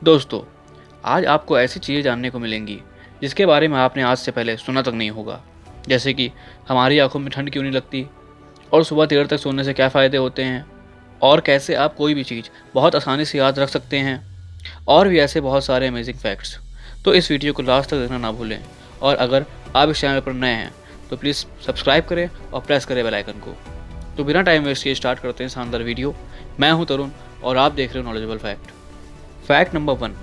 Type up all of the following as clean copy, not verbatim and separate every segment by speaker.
Speaker 1: दोस्तों, आज आपको ऐसी चीज़ें जानने को मिलेंगी जिसके बारे में आपने आज से पहले सुना तक नहीं होगा। जैसे कि हमारी आंखों में ठंड क्यों नहीं लगती, और सुबह देर तक सोने से क्या फ़ायदे होते हैं, और कैसे आप कोई भी चीज़ बहुत आसानी से याद रख सकते हैं, और भी ऐसे बहुत सारे अमेजिंग फैक्ट्स। तो इस वीडियो को लास्ट तक देखना ना भूलें, और अगर आप इस चैनल पर नए हैं तो प्लीज़ सब्सक्राइब करें और प्रेस करें बेल आइकन को। तो बिना टाइम वेस्ट किए स्टार्ट करते हैं शानदार वीडियो। मैं हूं तरुण और आप देख रहे हो नॉलेजेबल फैक्ट। Fact number 1।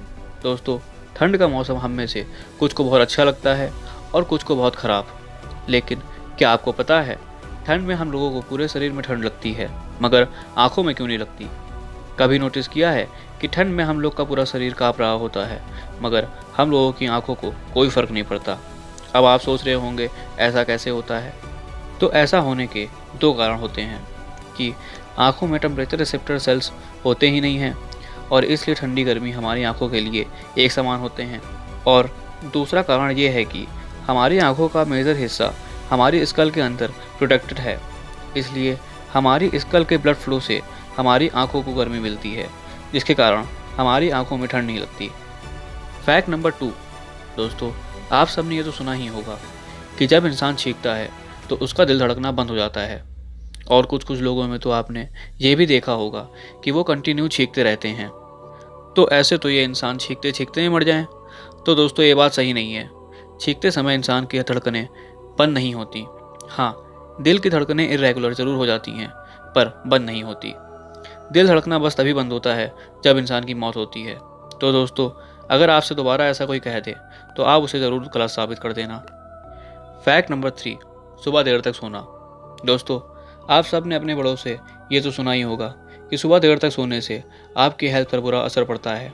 Speaker 1: दोस्तों, ठंड का मौसम हम में से कुछ को बहुत अच्छा लगता है और कुछ को बहुत ख़राब। लेकिन क्या आपको पता है, ठंड में हम लोगों को पूरे शरीर में ठंड लगती है, मगर आंखों में क्यों नहीं लगती? कभी नोटिस किया है कि ठंड में हम लोग का पूरा शरीर काँप रहा होता है, मगर हम लोगों की आंखों को कोई फ़र्क नहीं पड़ता। अब आप सोच रहे होंगे ऐसा कैसे होता है? तो ऐसा होने के दो कारण होते हैं कि आंखों में टेम्परेचर रिसेप्टर सेल्स होते ही नहीं हैं, और इसलिए ठंडी गर्मी हमारी आंखों के लिए एक समान होते हैं। और दूसरा कारण ये है कि हमारी आंखों का मेजर हिस्सा हमारी स्कल के अंदर प्रोटेक्टेड है, इसलिए हमारी स्कल के ब्लड फ्लो से हमारी आंखों को गर्मी मिलती है, जिसके कारण हमारी आंखों में ठंड नहीं लगती। Fact number 2। दोस्तों, आप सबने ये तो सुना ही होगा कि जब इंसान छींकता है तो उसका दिल धड़कना बंद हो जाता है, और कुछ लोगों में तो आपने ये भी देखा होगा कि वो कंटिन्यू छींकते रहते हैं। तो ऐसे तो ये इंसान छींकते छींकते ही मर जाएं। तो दोस्तों, ये बात सही नहीं है। छींकते समय इंसान की धड़कनें बंद नहीं होती। हाँ, दिल की धड़कनें इरेगुलर ज़रूर हो जाती हैं, पर बंद नहीं होती। दिल धड़कना बस तभी बंद होता है जब इंसान की मौत होती है। तो दोस्तों, अगर आपसे दोबारा ऐसा कोई कह दे तो आप उसे ज़रूर गलत साबित कर देना। Fact number 3। सुबह देर तक सोना। दोस्तों, आप सब ने अपने बड़ों से ये तो सुना ही होगा कि सुबह देर तक सोने से आपकी हेल्थ पर बुरा असर पड़ता है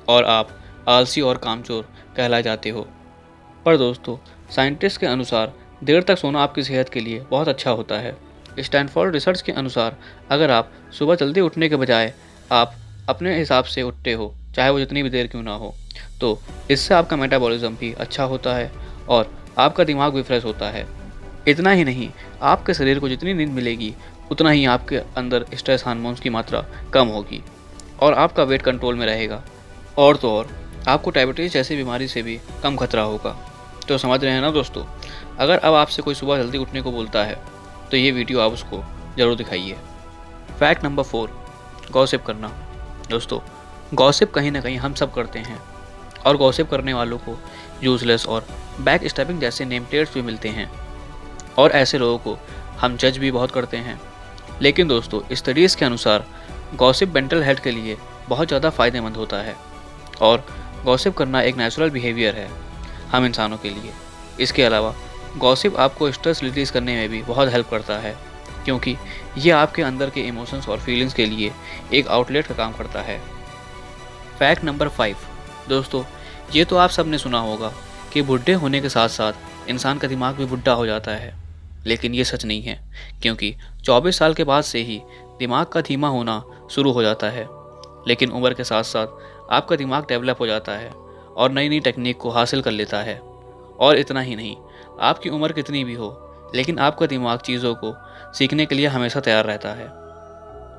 Speaker 1: और आप आलसी और कामचोर कहलाए जाते हो। पर दोस्तों, साइंटिस्ट के अनुसार देर तक सोना आपकी सेहत के लिए बहुत अच्छा होता है। स्टैनफोर्ड रिसर्च के अनुसार अगर आप सुबह जल्दी उठने के बजाय आप अपने हिसाब से उठते हो, चाहे वो जितनी भी देर क्यों ना हो, तो इससे आपका मेटाबॉलिज्म भी अच्छा होता है और आपका दिमाग भी फ्रेश होता है। इतना ही नहीं, आपके शरीर को जितनी नींद मिलेगी उतना ही आपके अंदर स्ट्रेस हार्मोन्स की मात्रा कम होगी और आपका वेट कंट्रोल में रहेगा। और तो और आपको डायबिटीज़ जैसी बीमारी से भी कम खतरा होगा। तो समझ रहे हैं ना दोस्तों? अगर अब आपसे कोई सुबह जल्दी उठने को बोलता है तो ये वीडियो आप उसको ज़रूर दिखाइए। Fact number 4। गॉसिप करना। दोस्तों, गॉसिप कहीं ना कहीं हम सब करते हैं, और गॉसिप करने वालों को यूजलेस और बैक स्टैबिंग जैसे नेम प्लेट्स भी मिलते हैं, और ऐसे लोगों को हम जज भी बहुत करते हैं। लेकिन दोस्तों, स्टडीज़ के अनुसार गॉसिप मेंटल हेल्थ के लिए बहुत ज़्यादा फ़ायदेमंद होता है, और गॉसिप करना एक नेचुरल बिहेवियर है हम इंसानों के लिए। इसके अलावा गॉसिप आपको स्ट्रेस रिलीज़ करने में भी बहुत हेल्प करता है, क्योंकि ये आपके अंदर के इमोशंस और फीलिंग्स के लिए एक आउटलेट का काम करता है। Fact number 5। दोस्तों, ये तो आप सब ने सुना होगा कि बुढ़े होने के साथ साथ इंसान का दिमाग भी बुढ़ा हो जाता है। लेकिन ये सच नहीं है, क्योंकि 24 साल के बाद से ही दिमाग का धीमा होना शुरू हो जाता है। लेकिन उम्र के साथ साथ आपका दिमाग डेवलप हो जाता है और नई नई टेक्निक को हासिल कर लेता है। और इतना ही नहीं, आपकी उम्र कितनी भी हो, लेकिन आपका दिमाग चीज़ों को सीखने के लिए हमेशा तैयार रहता है।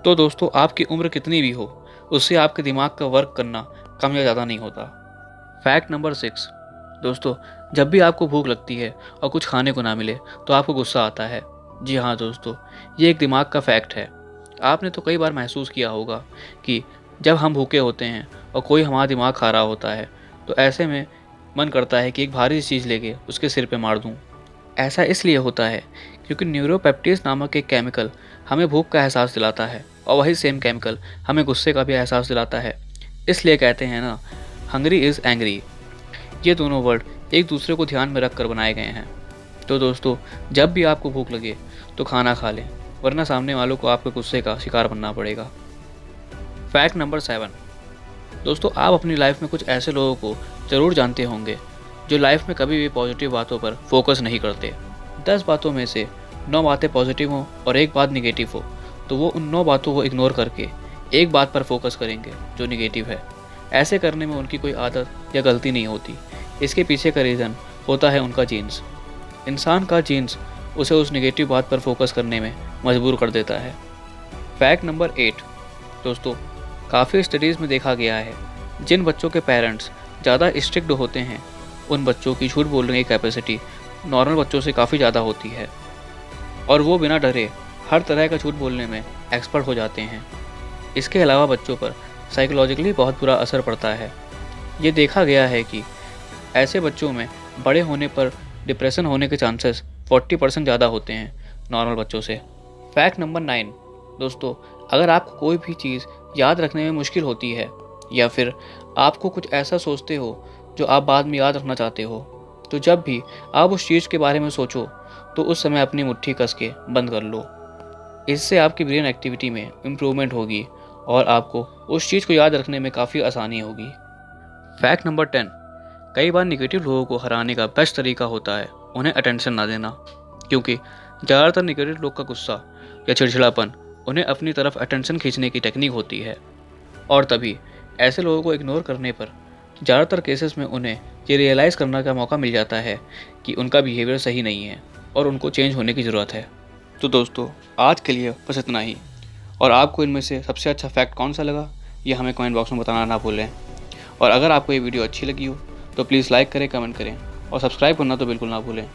Speaker 1: तो दोस्तों, आपकी उम्र कितनी भी हो, उससे आपके दिमाग का वर्क करना कम या ज़्यादा नहीं होता। Fact number 6। दोस्तों, जब भी आपको भूख लगती है और कुछ खाने को ना मिले तो आपको गुस्सा आता है। जी हाँ दोस्तों, ये एक दिमाग का फैक्ट है। आपने तो कई बार महसूस किया होगा कि जब हम भूखे होते हैं और कोई हमारा दिमाग खा रहा होता है, तो ऐसे में मन करता है कि एक भारी चीज़ लेके उसके सिर पे मार दूँ। ऐसा इसलिए होता है क्योंकि न्यूरोपेप्टिड्स नामक एक केमिकल हमें भूख का एहसास दिलाता है, और वही सेम केमिकल हमें गुस्से का भी एहसास दिलाता है। इसलिए कहते हैं ना, हंग्री इज़ एंग्री। ये दोनों वर्ड एक दूसरे को ध्यान में रख कर बनाए गए हैं। तो दोस्तों, जब भी आपको भूख लगे तो खाना खा लें, वरना सामने वालों को आपके गुस्से का शिकार बनना पड़ेगा। Fact number 7। दोस्तों, आप अपनी लाइफ में कुछ ऐसे लोगों को ज़रूर जानते होंगे जो लाइफ में कभी भी पॉजिटिव बातों पर फोकस नहीं करते। 10 बातों में से 9 बातें पॉजिटिव हों और एक बात निगेटिव हो, तो वो उन 9 बातों को इग्नोर करके एक बात पर फोकस करेंगे जो निगेटिव है। ऐसे करने में उनकी कोई आदत या गलती नहीं होती। इसके पीछे का रीज़न होता है उनका जीन्स। इंसान का जीन्स उसे उस नेगेटिव बात पर फोकस करने में मजबूर कर देता है। Fact number 8। दोस्तों, काफ़ी स्टडीज़ में देखा गया है जिन बच्चों के पेरेंट्स ज़्यादा स्ट्रिक्ट होते हैं, उन बच्चों की झूठ बोलने की कैपेसिटी नॉर्मल बच्चों से काफ़ी ज़्यादा होती है और वो बिना डरे हर तरह का झूठ बोलने में एक्सपर्ट हो जाते हैं। इसके अलावा बच्चों पर साइकोलॉजिकली बहुत बुरा असर पड़ता है। ये देखा गया है कि ऐसे बच्चों में बड़े होने पर डिप्रेशन होने के चांसेस 40% ज़्यादा होते हैं नॉर्मल बच्चों से। फैक्ट नंबर 9 दोस्तों, अगर आपको कोई भी चीज़ याद रखने में मुश्किल होती है या फिर आपको कुछ ऐसा सोचते हो जो आप बाद में याद रखना चाहते हो, तो जब भी आप उस चीज़ के बारे में सोचो तो उस समय अपनी मुट्ठी कस के बंद कर लो। इससे आपकी ब्रेन एक्टिविटी में इम्प्रूवमेंट होगी और आपको उस चीज़ को याद रखने में काफ़ी आसानी होगी। फैक्ट नंबर 10, कई बार निगेटिव लोगों को हराने का बेस्ट तरीका होता है उन्हें अटेंशन ना देना, क्योंकि ज़्यादातर निगेटिव लोग का गुस्सा या चिड़चिड़ापन उन्हें अपनी तरफ अटेंशन खींचने की टेक्निक होती है और तभी ऐसे लोगों को इग्नोर करने पर ज़्यादातर केसेस में उन्हें ये रियलाइज़ करने का मौका मिल जाता है कि उनका बिहेवियर सही नहीं है और उनको चेंज होने की ज़रूरत है। तो दोस्तों, आज के लिए बस इतना ही, और आपको इनमें से सबसे अच्छा फैक्ट कौन सा लगा ये हमें कमेंट बॉक्स में बताना ना भूलें। और अगर आपको ये वीडियो अच्छी लगी हो तो प्लीज़ लाइक करें, कमेंट करें और सब्सक्राइब करना तो बिल्कुल ना भूलें।